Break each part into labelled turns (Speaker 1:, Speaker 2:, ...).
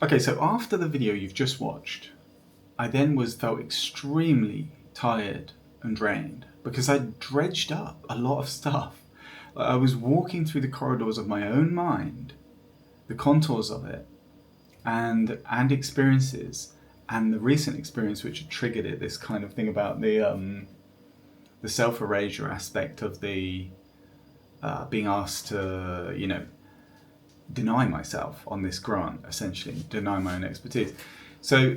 Speaker 1: Okay, so after the video you've just watched, I then felt extremely tired and drained because I dredged up a lot of stuff. I was walking through the corridors of my own mind, the contours of it, and experiences, and the recent experience which had triggered it. This kind of thing about the self erasure aspect of the being asked to, deny myself on this grant, essentially deny my own expertise. So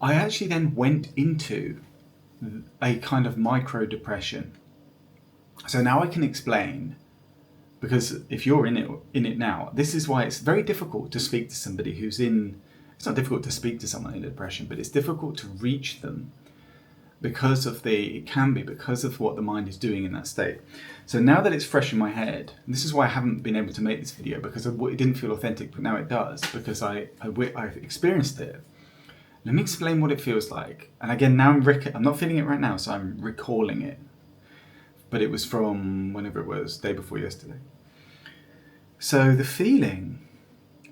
Speaker 1: I actually then went into a kind of micro depression. So now I can explain, because if you're in it now, this is why it's very difficult to speak to somebody who's in. It's not difficult to speak to someone in depression, but it's difficult to reach them because of what the mind is doing in that state. So now that it's fresh in my head, and this is why I haven't been able to make this video, because it didn't feel authentic, but now it does, because I've experienced it. Let me explain what it feels like. And again, now I'm not feeling it right now, so I'm recalling it. But it was from whenever it was, day before yesterday. So the feeling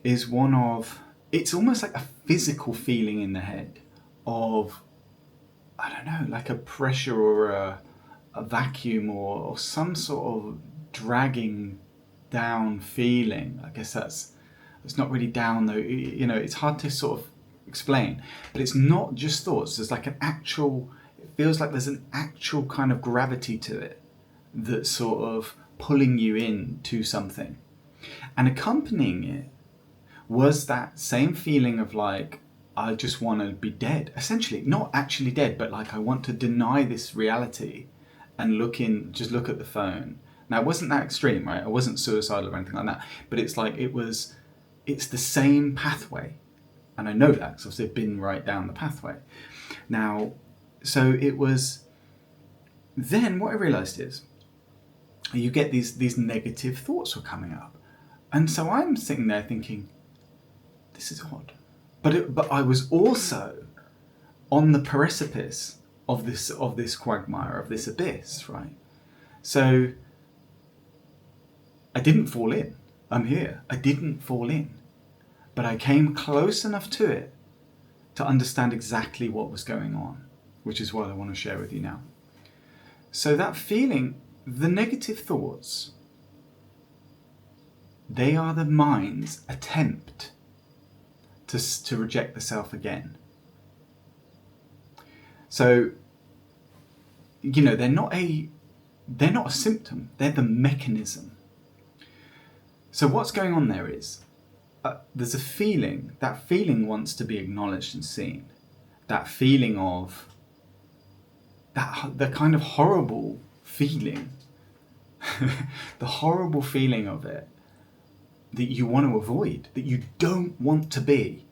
Speaker 1: is one of, it's almost like a physical feeling in the head of, I don't know, like a pressure or a vacuum or some sort of dragging down feeling. I guess it's not really down though. It's hard to sort of explain, but it's not just thoughts. There's like it feels like there's an actual kind of gravity to it that's sort of pulling you in to something. And accompanying it was that same feeling of like, I just want to be dead. Essentially, not actually dead, but like I want to deny this reality and just look at the phone. Now, it wasn't that extreme, right? I wasn't suicidal or anything like that, but it's like, it's the same pathway. And I know that because I've been right down the pathway. Now, so it was, then what I realized is, you get these negative thoughts were coming up. And so I'm sitting there thinking, this is odd. But I was also on the precipice of this quagmire, of this abyss, right? So I didn't fall in. I'm here. I didn't fall in. But I came close enough to it to understand exactly what was going on, which is what I want to share with you now. So that feeling, the negative thoughts, they are the mind's attempt to reject the self again. So, they're not a symptom, they're the mechanism. So what's going on there is, there's a feeling, that feeling wants to be acknowledged and seen. That feeling of, the kind of horrible feeling, the horrible feeling of it, that you want to avoid, that you don't want to be,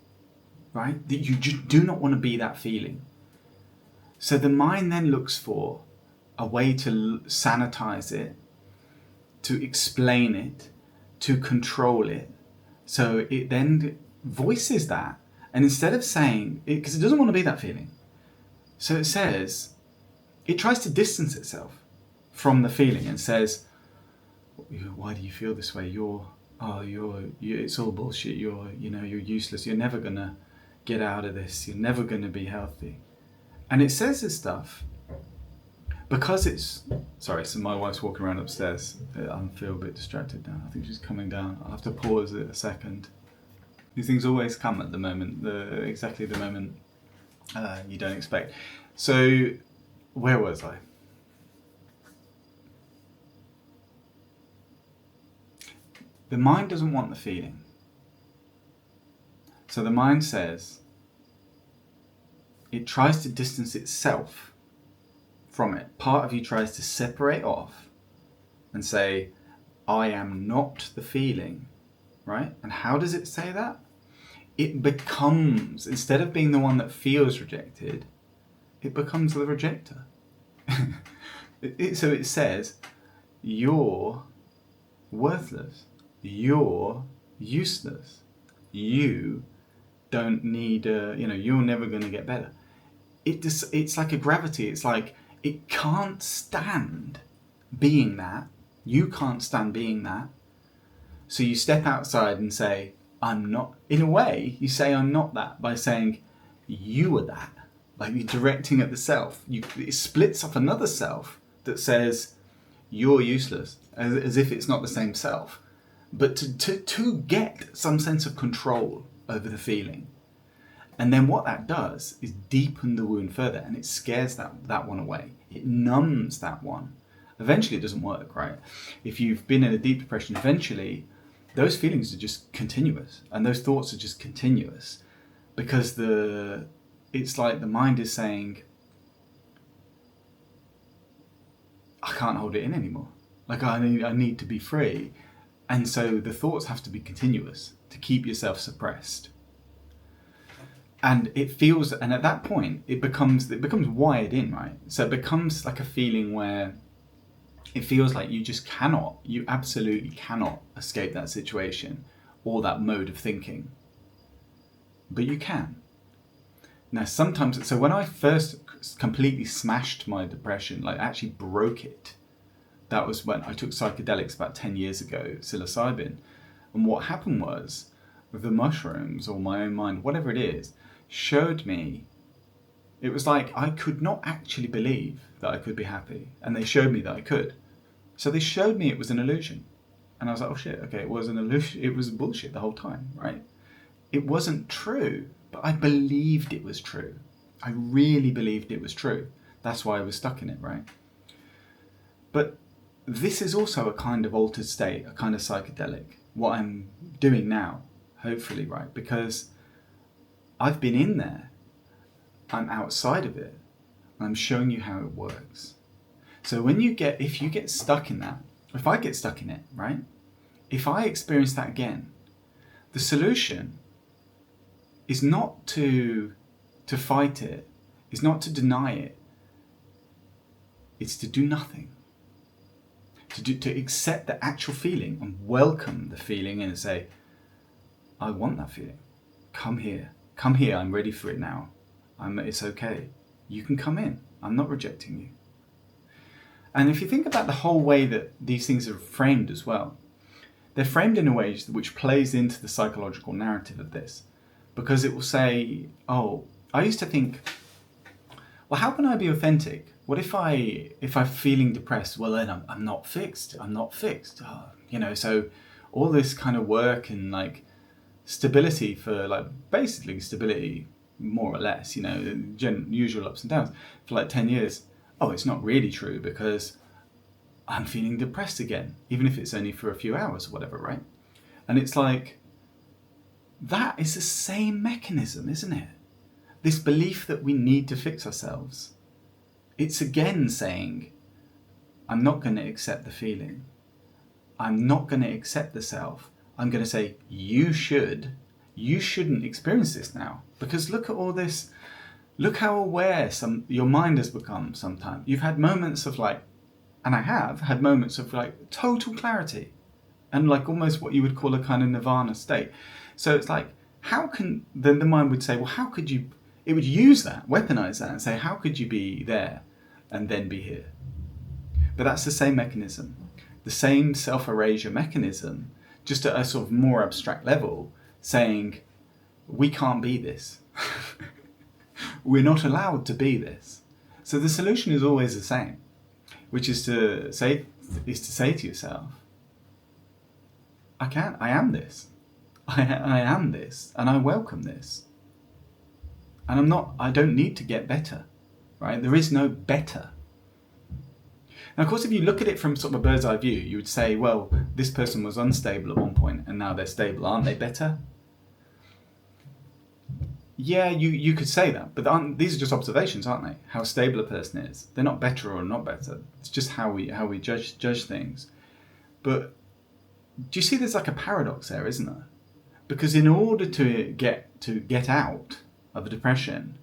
Speaker 1: right? That you just do not want to be that feeling. So the mind then looks for a way to sanitize it, to explain it, to control it. So it then voices that. And instead of saying, because it doesn't want to be that feeling, so it says, it tries to distance itself from the feeling and says, why do you feel this way? It's all bullshit. You're useless. You're never going to get out of this. You're never going to be healthy. And it says this stuff because sorry, so my wife's walking around upstairs. I feel a bit distracted now. I think she's coming down. I'll have to pause it a second. These things always come at the moment, exactly the moment you don't expect. So, where was I? The mind doesn't want the feeling. So the mind says, it tries to distance itself from it. Part of you tries to separate off and say, I am not the feeling, right? And how does it say that? It becomes, instead of being the one that feels rejected, it becomes the rejecter. So it says, you're worthless. You're useless. You don't need, you're never going to get better. It's like a gravity. It's like it can't stand being that. You can't stand being that. So you step outside and say, I'm not, in a way, you say I'm not that by saying you are that. Like you're directing at the self. It splits up another self that says you're useless, as if it's not the same self. But to get some sense of control over the feeling. And then what that does is deepen the wound further, and it scares that one away. It numbs that one. Eventually it doesn't work, right? If you've been in a deep depression, eventually those feelings are just continuous, and those thoughts are just continuous, because it's like the mind is saying, I can't hold it in anymore. Like I need to be free. And so the thoughts have to be continuous to keep yourself suppressed. And at that point, it becomes wired in, right? So it becomes like a feeling where it feels like you absolutely cannot escape that situation or that mode of thinking. But you can. Now, sometimes, so when I first completely smashed my depression, like actually broke it, that was when I took psychedelics about 10 years ago, psilocybin. And what happened was, the mushrooms or my own mind, whatever it is, showed me, it was like I could not actually believe that I could be happy. And they showed me that I could. So they showed me it was an illusion. And I was like, oh shit, okay, it was an illusion. It was bullshit the whole time, right? It wasn't true, but I believed it was true. I really believed it was true. That's why I was stuck in it, right? But this is also a kind of altered state, a kind of psychedelic, what I'm doing now, hopefully, right? Because I've been in there, I'm outside of it, and I'm showing you how it works. So if you get stuck in that, if I get stuck in it, right? If I experience that again, the solution is not to fight it, is not to deny it, it's to do nothing. To accept the actual feeling and welcome the feeling and say, I want that feeling. Come here, I'm ready for it now. It's okay. You can come in. I'm not rejecting you. And if you think about the whole way that these things are framed as well, they're framed in a way which plays into the psychological narrative of this. Because it will say, oh, I used to think, well, how can I be authentic? What if I'm feeling depressed? Well, then I'm not fixed. Oh, so all this kind of work and like stability for like basically stability, more or less, usual ups and downs for like 10 years. Oh, it's not really true because I'm feeling depressed again, even if it's only for a few hours or whatever, right? And it's like, that is the same mechanism, isn't it? This belief that we need to fix ourselves. It's again saying, I'm not going to accept the feeling. I'm not going to accept the self. I'm going to say, you shouldn't experience this now. Because look at all this, look how aware your mind has become sometimes. You've had moments of like, and I have had moments of like total clarity and like almost what you would call a kind of nirvana state. So it's like, then the mind would say, well, how could you, it would use that, weaponize that and say, how could you be there and then be here? But that's the same mechanism, the same self-erasure mechanism, just at a sort of more abstract level, saying, we can't be this. We're not allowed to be this. So the solution is always the same, which is to say to yourself, I am this. I am this, and I welcome this. And I don't need to get better, right? There is no better. Now, of course, if you look at it from sort of a bird's eye view, you would say, well, this person was unstable at one point and now they're stable. Aren't they better? Yeah, you could say that, but these are just observations, aren't they? How stable a person is. They're not better or not better. It's just how we judge things. But do you see there's like a paradox there, isn't there? Because in order to get out of a depression,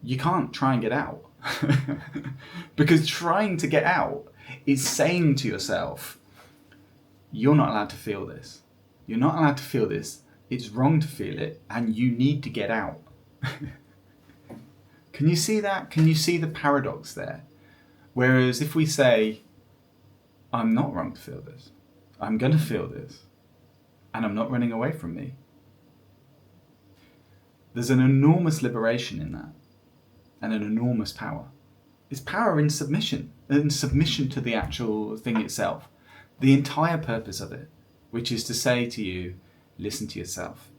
Speaker 1: you can't try and get out. Because trying to get out is saying to yourself, you're not allowed to feel this. You're not allowed to feel this. It's wrong to feel it, and you need to get out. Can you see that? Can you see the paradox there? Whereas if we say, I'm not wrong to feel this, I'm going to feel this, and I'm not running away from me. There's an enormous liberation in that, and an enormous power. It's power in submission to the actual thing itself. The entire purpose of it, which is to say to you, listen to yourself.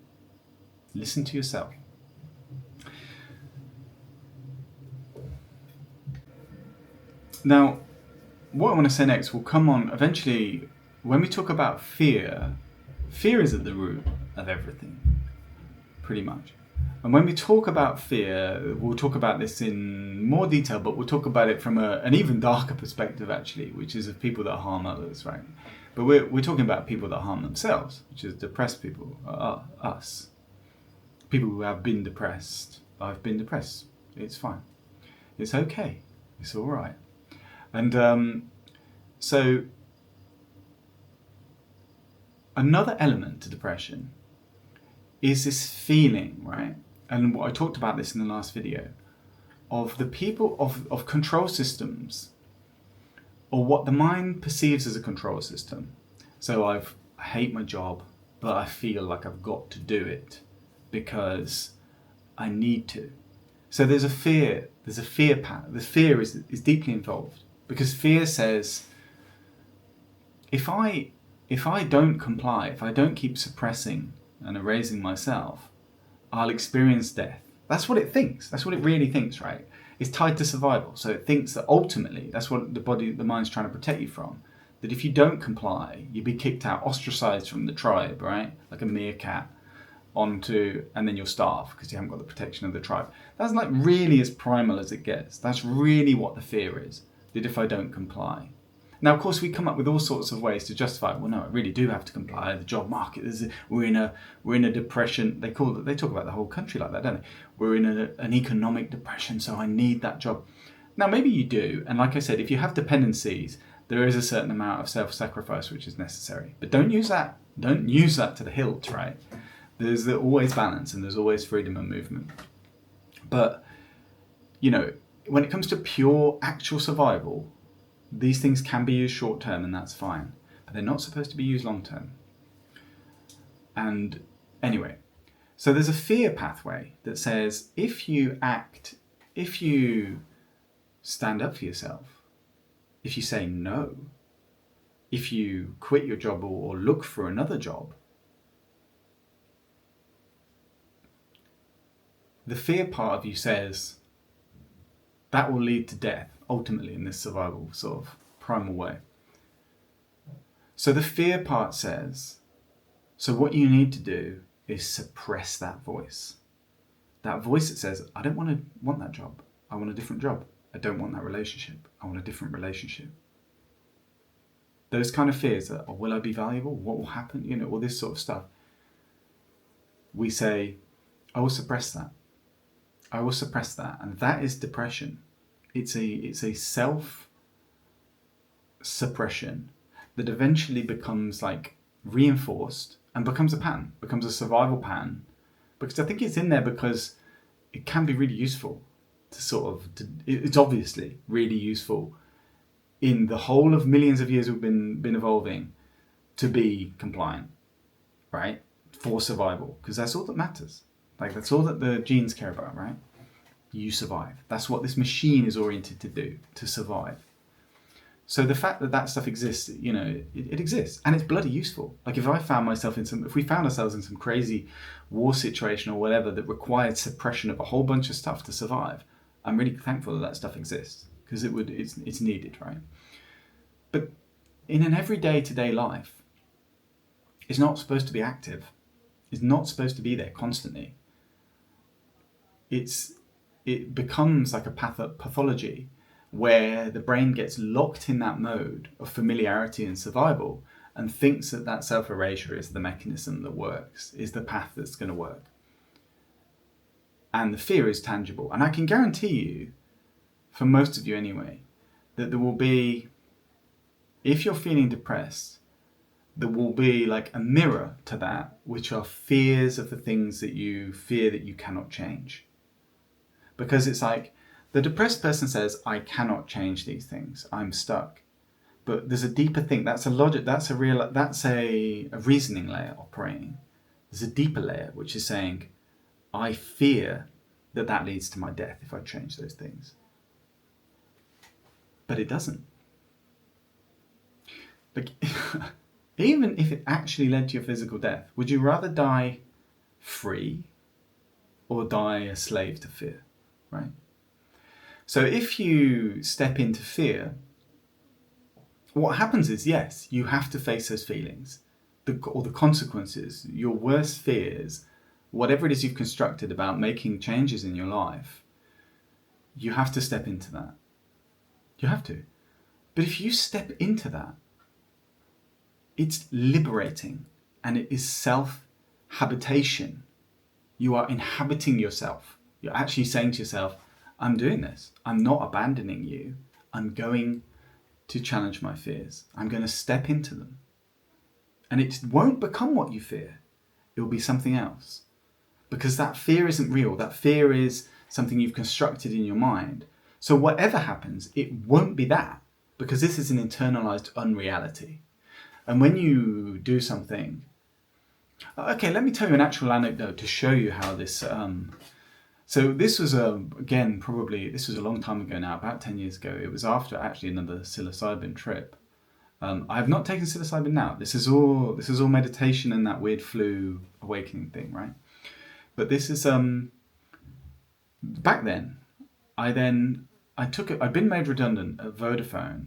Speaker 1: Listen to yourself. Now, what I want to say next will come on eventually when we talk about fear. Fear is at the root of everything, pretty much. And when we talk about fear, we'll talk about this in more detail, but we'll talk about it from an even darker perspective, actually, which is of people that harm others, right? But we're talking about people that harm themselves, which is depressed people, us. People who have been depressed. I've been depressed. It's fine. It's okay. It's all right. And so another element to depression is this feeling, right? And I talked about this in the last video, of the people of control systems, or what the mind perceives as a control system. So I hate my job, but I feel like I've got to do it because I need to. So there's a fear pattern. The fear is deeply involved, because fear says, if I don't comply, if I don't keep suppressing and erasing myself, I'll experience death. That's what it thinks. That's what it really thinks, right? It's tied to survival. So it thinks that ultimately, that's what the mind's trying to protect you from. That if you don't comply, you'll be kicked out, ostracized from the tribe, right? Like a meerkat, and then you'll starve because you haven't got the protection of the tribe. That's like really as primal as it gets. That's really what the fear is. That if I don't comply. Now, of course, we come up with all sorts of ways to justify, well, no, I really do have to comply. The job market, we're in a depression. They talk about the whole country like that, don't they? We're in an economic depression, so I need that job. Now, maybe you do. And like I said, if you have dependencies, there is a certain amount of self-sacrifice which is necessary. But don't use that to the hilt, right? There's always balance and there's always freedom and movement. But, when it comes to pure actual survival, these things can be used short term, and that's fine, but they're not supposed to be used long term. And anyway, so there's a fear pathway that says if you stand up for yourself, if you say no, if you quit your job or look for another job, the fear part of you says that will lead to death, ultimately, in this survival sort of primal way. So the fear part says, so what you need to do is suppress that voice. That voice that says, I don't want that job. I want a different job. I don't want that relationship. I want a different relationship. Those kind of fears that, will I be valuable? What will happen? All this sort of stuff. We say, I will suppress that. I will suppress that. And that is depression. It's a self-suppression that eventually becomes like reinforced and becomes a pattern, becomes a survival pattern. Because I think it's in there because it can be really useful it's obviously really useful in the whole of millions of years we've been evolving to be compliant, right? For survival, because that's all that matters. Like that's all that the genes care about, right? You survive. That's what this machine is oriented to do, to survive. So the fact that stuff exists, it exists, and it's bloody useful. Like if we found ourselves in some crazy war situation or whatever that required suppression of a whole bunch of stuff to survive, I'm really thankful that stuff exists because it's needed, right? But in an everyday today life, it's not supposed to be active. It's not supposed to be there constantly. It becomes like a pathology where the brain gets locked in that mode of familiarity and survival and thinks that self-erasure is the mechanism that works, is the path that's going to work. And the fear is tangible. And I can guarantee you, for most of you anyway, that there will be, if you're feeling depressed, there will be like a mirror to that, which are fears of the things that you fear that you cannot change. Because it's like, the depressed person says, I cannot change these things. I'm stuck. But there's a deeper thing. That's a logic. That's a reasoning layer operating. There's a deeper layer which is saying, I fear that leads to my death if I change those things. But it doesn't. Like, even if it actually led to your physical death, would you rather die free or die a slave to fear, right? So if you step into fear, what happens is, yes, you have to face those feelings, or the consequences, your worst fears, whatever it is you've constructed about making changes in your life, you have to step into that. You have to. But if you step into that, it's liberating, and it is self-habitation. You are inhabiting yourself. You're actually saying to yourself, I'm doing this. I'm not abandoning you. I'm going to challenge my fears. I'm going to step into them. And it won't become what you fear. It will be something else. Because that fear isn't real. That fear is something you've constructed in your mind. So whatever happens, it won't be that. Because this is an internalized unreality. And when you do something... Okay, let me tell you an actual anecdote to show you how this... So this was, again, probably, this was a long time ago now, about 10 years ago. It was after actually another psilocybin trip. I have not taken psilocybin now. This is all meditation and that weird flu awakening thing, right? But this is, back then, I'd been made redundant at Vodafone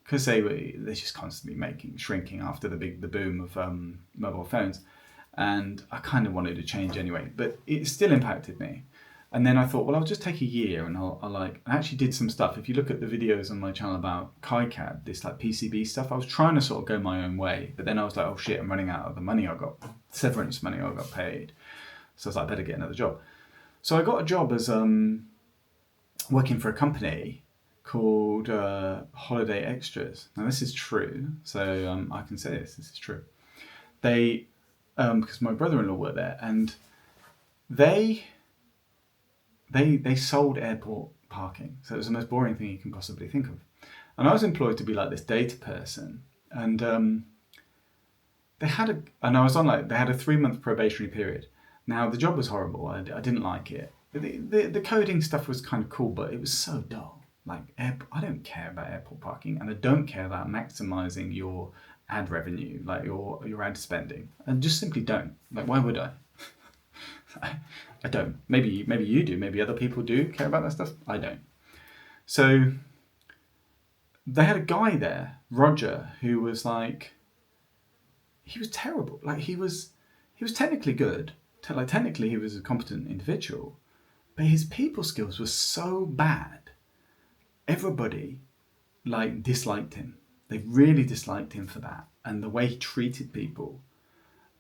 Speaker 1: because they're just constantly shrinking after the boom of mobile phones. And I kind of wanted to change anyway, but it still impacted me. And then I thought, well, I'll just take a year and I actually did some stuff. If you look at the videos on my channel about KiCad, this like PCB stuff, I was trying to sort of go my own way. But then I was like, oh shit, I'm running out of the money I got, severance money I got paid. So I was like, I better get another job. So I got a job as working for a company called Holiday Extras. Now this is true, so I can say this is true. They... because my brother-in-law worked there, and they sold airport parking. So it was the most boring thing you can possibly think of. And I was employed to be like this data person, and they had a 3-month probationary period. Now the job was horrible. I didn't like it. The coding stuff was kind of cool, but it was so dull. Like I don't care about airport parking, and I don't care about maximizing your ad revenue, like your ad spending. I just simply don't. Like, why would I? I don't. Maybe you do. Maybe other people do care about that stuff. I don't. So they had a guy there, Roger, who was like, he was terrible. Like he was technically good. Technically he was a competent individual, but his people skills were so bad. Everybody disliked him. They really disliked him for that, and the way he treated people.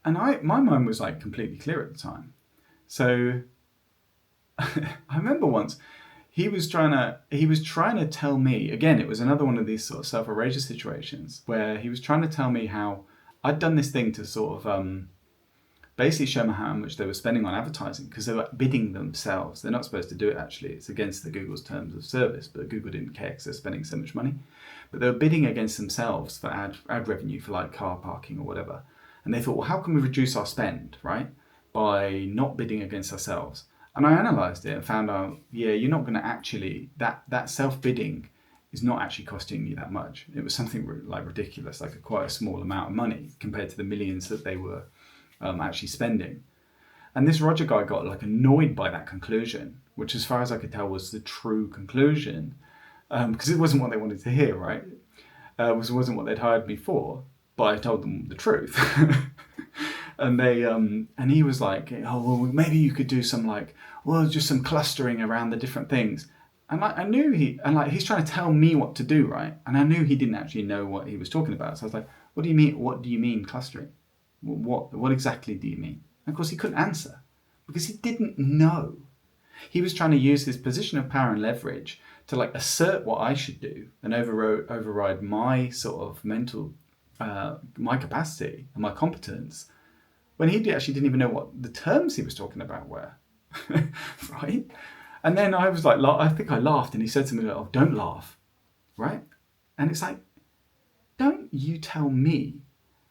Speaker 1: And my mind was like completely clear at the time. So I remember once he was trying to tell me, again, it was another one of these sort of self-erasure situations where he was trying to tell me how I'd done this thing to sort of basically show me how much they were spending on advertising, because they were bidding themselves. They're not supposed to do it, actually. It's against the Google's terms of service, but Google didn't care because they're spending so much money. But they were bidding against themselves for ad revenue for like car parking or whatever. And they thought, well, how can we reduce our spend, right? By not bidding against ourselves. And I analysed it and found out, yeah, you're not going to actually, that self-bidding is not actually costing you that much. It was something like ridiculous, like quite a small amount of money compared to the millions that they were actually spending. And this Roger guy got like annoyed by that conclusion, which as far as I could tell was the true conclusion, because it wasn't what they wanted to hear, right? It wasn't what they'd hired me for, but I told them the truth. And they and he was like, oh, well, maybe you could do some just some clustering around the different things. And I knew he's trying to tell me what to do, right? And I knew he didn't actually know what he was talking about. So I was like, what do you mean? What do you mean clustering? What exactly do you mean? And of course he couldn't answer because he didn't know. He was trying to use his position of power and leverage to assert what I should do and override my sort of mental, my capacity and my competence, when he actually didn't even know what the terms he was talking about were, right? And then I was like, I think I laughed, and he said to me, oh, don't laugh, right? And it's like, don't you tell me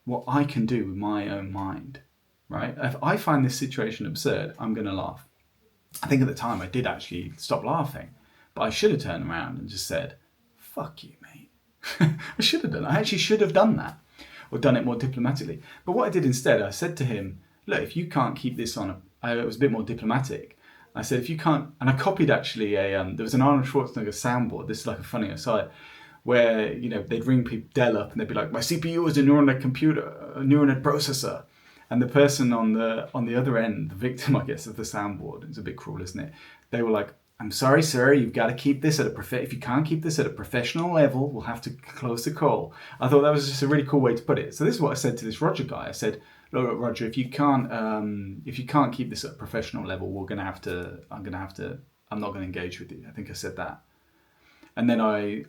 Speaker 1: what I can do with my own mind, right? If I find this situation absurd, I'm going to laugh. I think at the time I did actually stop laughing, but I should have turned around and just said, fuck you, mate. I should have done. I actually should have done that, or done it more diplomatically. But what I did instead, I said to him, look, if you can't keep this on, it was a bit more diplomatic. I said, if you can't, and I copied actually there was an Arnold Schwarzenegger soundboard. This is like a funny aside, where they'd ring people Dell up and they'd be like, my CPU is a neural net computer, a neural net processor, and the person on the other end, the victim, I guess, of the soundboard, it's a bit cruel, isn't it? They were like, I'm sorry, sir, you've got to keep this at if you can't keep this at a professional level, we'll have to close the call. I thought that was just a really cool way to put it. So this is what I said to this Roger guy. I said, look, Roger, if you can't keep this at a professional level, I'm not going to engage with you. I think I said that. And then and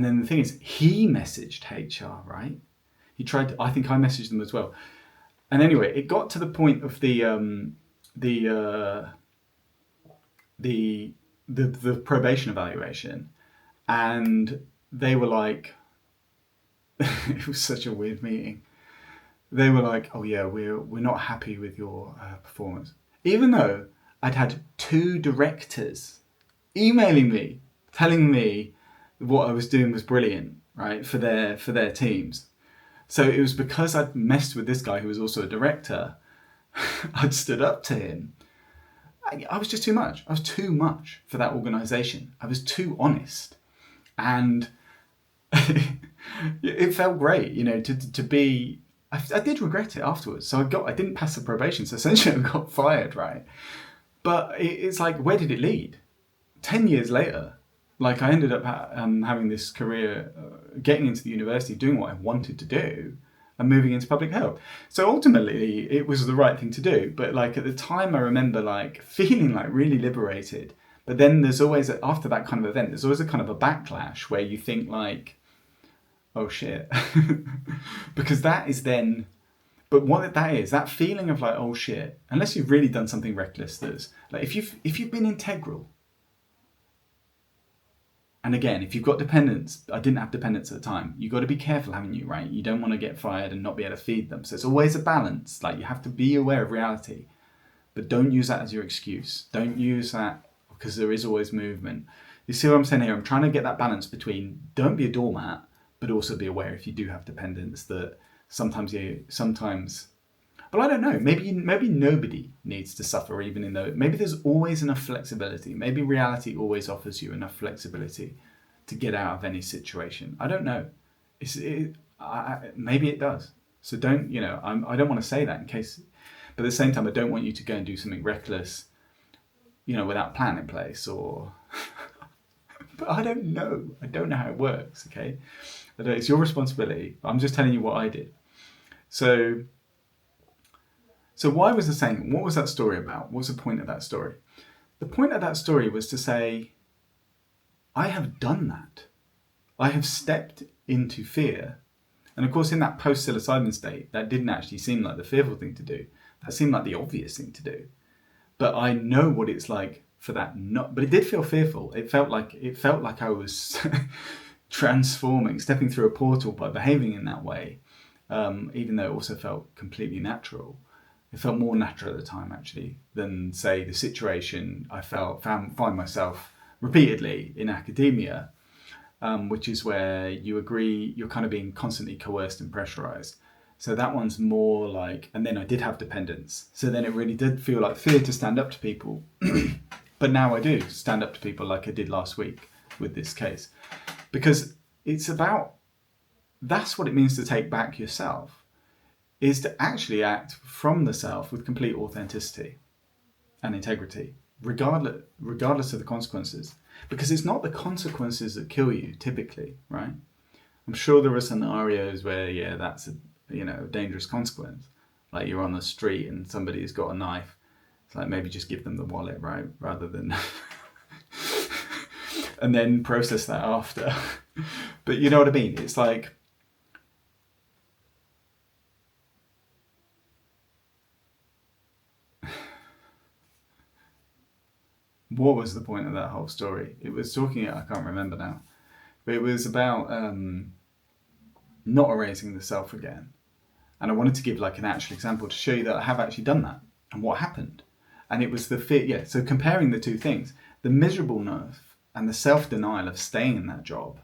Speaker 1: then the thing is, he messaged HR, right? He tried I think I messaged them as well. And anyway, it got to the point of the probation evaluation, and they were like, it was such a weird meeting. They were like, oh yeah, we're not happy with your performance. Even though I'd had 2 directors emailing me, telling me what I was doing was brilliant, right, for their teams. So it was because I'd messed with this guy who was also a director, I'd stood up to him. I was just too much. I was too much for that organisation. I was too honest. And it felt great, to be... I did regret it afterwards. So I didn't pass the probation. So essentially I got fired, right? But it's like, where did it lead? 10 years later, like I ended up having this career, getting into the university, doing what I wanted to do, and moving into public health. So ultimately, it was the right thing to do. But like at the time, I remember like feeling like really liberated. But then there's always, after that kind of event, there's always a kind of a backlash where you think like, oh shit. Because that is then... But what that is, that feeling of like, oh shit, unless you've really done something reckless, that's like if you've been integral. And again, if you've got dependents, I didn't have dependents at the time, you've got to be careful, haven't you, right? You don't want to get fired and not be able to feed them. So it's always a balance. Like you have to be aware of reality, but don't use that as your excuse. Don't use that because there is always movement. You see what I'm saying here? I'm trying to get that balance between don't be a doormat, but also be aware if you do have dependents that sometimes, but I don't know, maybe nobody needs to suffer, even in though maybe there's always enough flexibility. Maybe reality always offers you enough flexibility to get out of any situation. I don't know. Maybe it does. So don't, I don't want to say that in case, but at the same time, I don't want you to go and do something reckless, without a plan in place or, but I don't know. I don't know how it works, okay? It's your responsibility. I'm just telling you what I did. So why was the saying? What was that story about? What's the point of that story? The point of that story was to say, I have done that. I have stepped into fear. And of course, in that post-psilocybin state, that didn't actually seem like the fearful thing to do. That seemed like the obvious thing to do. But I know what it's like for that not, but it did feel fearful. It felt like I was transforming, stepping through a portal by behaving in that way, even though it also felt completely natural. It felt more natural at the time, actually, than, say, the situation I find myself repeatedly in academia, which is where you agree, you're kind of being constantly coerced and pressurized. So that one's more like, and then I did have dependence. So then it really did feel like fear to stand up to people. But now I do stand up to people like I did last week with this case. Because it's about, that's what it means to take back yourself, is to actually act from the self with complete authenticity and integrity, regardless of the consequences. Because it's not the consequences that kill you, typically, right? I'm sure there are scenarios where, that's a dangerous consequence. Like you're on the street and somebody's got a knife. It's like maybe just give them the wallet, right? Rather than... and then process that after. But you know what I mean? It's like... What was the point of that whole story? It was talking, I can't remember now. but it was about not erasing the self again. And I wanted to give like an actual example to show you that I have actually done that and what happened. And it was the fear, yeah, so comparing the two things, the miserableness and the self-denial of staying in that job,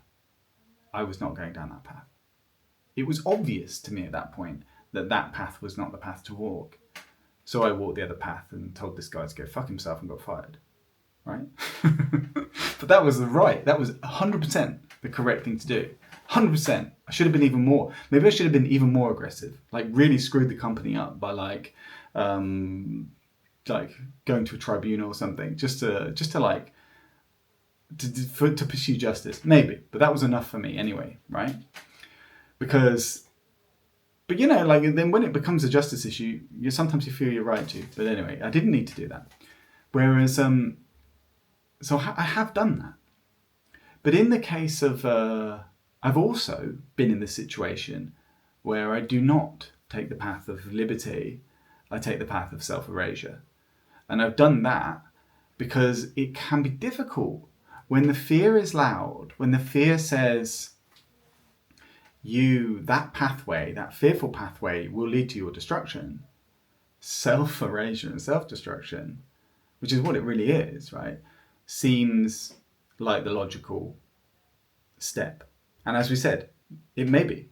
Speaker 1: I was not going down that path. It was obvious to me at that point that that path was not the path to walk. So I walked the other path and told this guy to go fuck himself and got fired, right? But that was that was 100% the correct thing to do. 100%. I should have been even more. Maybe I should have been even more aggressive. Like really screwed the company up by like going to a tribunal or something, just to like to pursue justice. Maybe, but that was enough for me anyway, right? Because, but you know, like then when it becomes a justice issue, sometimes you feel you're right to. But anyway, I didn't need to do that. Whereas, so I have done that. But in the case of, I've also been in the situation where I do not take the path of liberty, I take the path of self-erasure. And I've done that because it can be difficult when the fear is loud, when the fear says, that pathway, that fearful pathway will lead to your destruction, self-erasure and self-destruction, which is what it really is, right? Seems like the logical step. And as we said, it may be.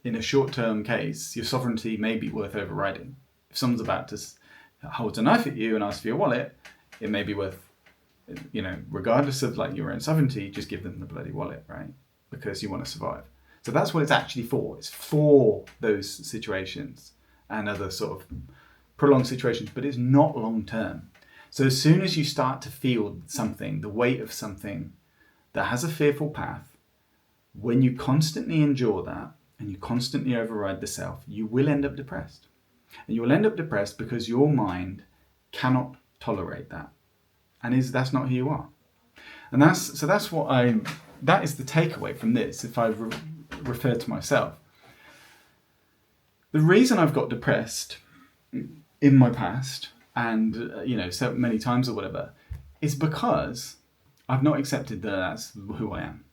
Speaker 1: In a short-term case, your sovereignty may be worth overriding. If someone's about to hold a knife at you and ask for your wallet, it may be worth, you know, regardless of like your own sovereignty, just give them the bloody wallet, right? Because you want to survive. So that's what it's actually for. It's for those situations and other sort of prolonged situations, but it's not long-term. So as soon as you start to feel something, the weight of something that has a fearful path, when you constantly endure that and you constantly override the self, you will end up depressed. And you will end up depressed because your mind cannot tolerate that. And that's not who you are. And that is the takeaway from this, if I refer to myself. The reason I've got depressed in my past, and so many times or whatever, is because I've not accepted that that's who I am.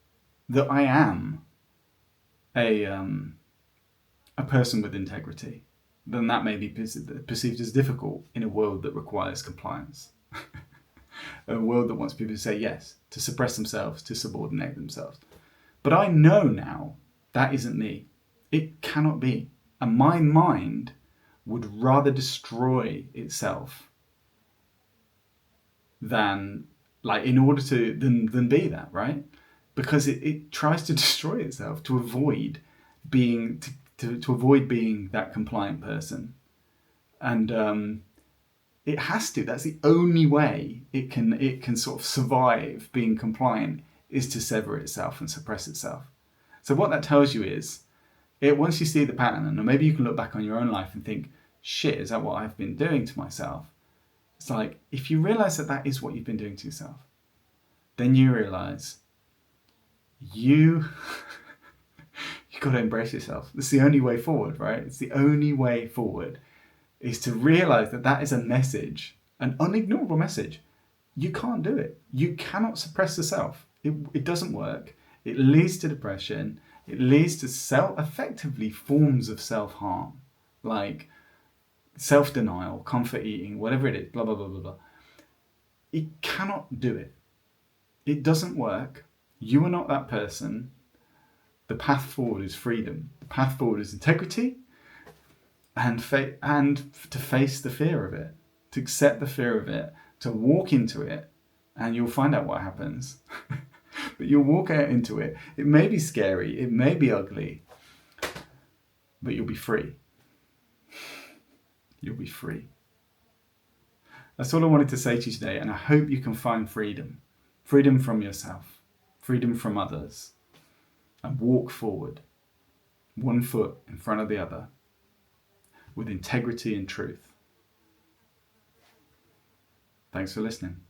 Speaker 1: That I am a person with integrity. Then that may be perceived as difficult in a world that requires compliance. A world that wants people to say yes, to suppress themselves, to subordinate themselves. But I know now that isn't me. It cannot be. And my mind would rather destroy itself than be that, right? Because it tries to destroy itself to avoid being to avoid being that compliant person. And it has to. That's the only way it can sort of survive being compliant, is to sever itself and suppress itself. So what that tells you is, once you see the pattern, and maybe you can look back on your own life and think, shit, is that what I've been doing to myself? It's like, if you realize that is what you've been doing to yourself, then you realize you've got to embrace yourself. It's the only way forward, right? It's the only way forward, is to realize that is a message, an unignorable message. You can't do it. You cannot suppress the self. It doesn't work. It leads to depression. It leads to effectively forms of self-harm, like self-denial, comfort eating, whatever it is, blah, blah, blah, blah, blah. It cannot do it. It doesn't work. You are not that person. The path forward is freedom. The path forward is integrity, and to face the fear of it, to accept the fear of it, to walk into it, and you'll find out what happens. But you'll walk out into it. It may be scary, it may be ugly, but you'll be free. You'll be free. That's all I wanted to say to you today, and I hope you can find freedom. Freedom from yourself, freedom from others, and walk forward, one foot in front of the other, with integrity and truth. Thanks for listening.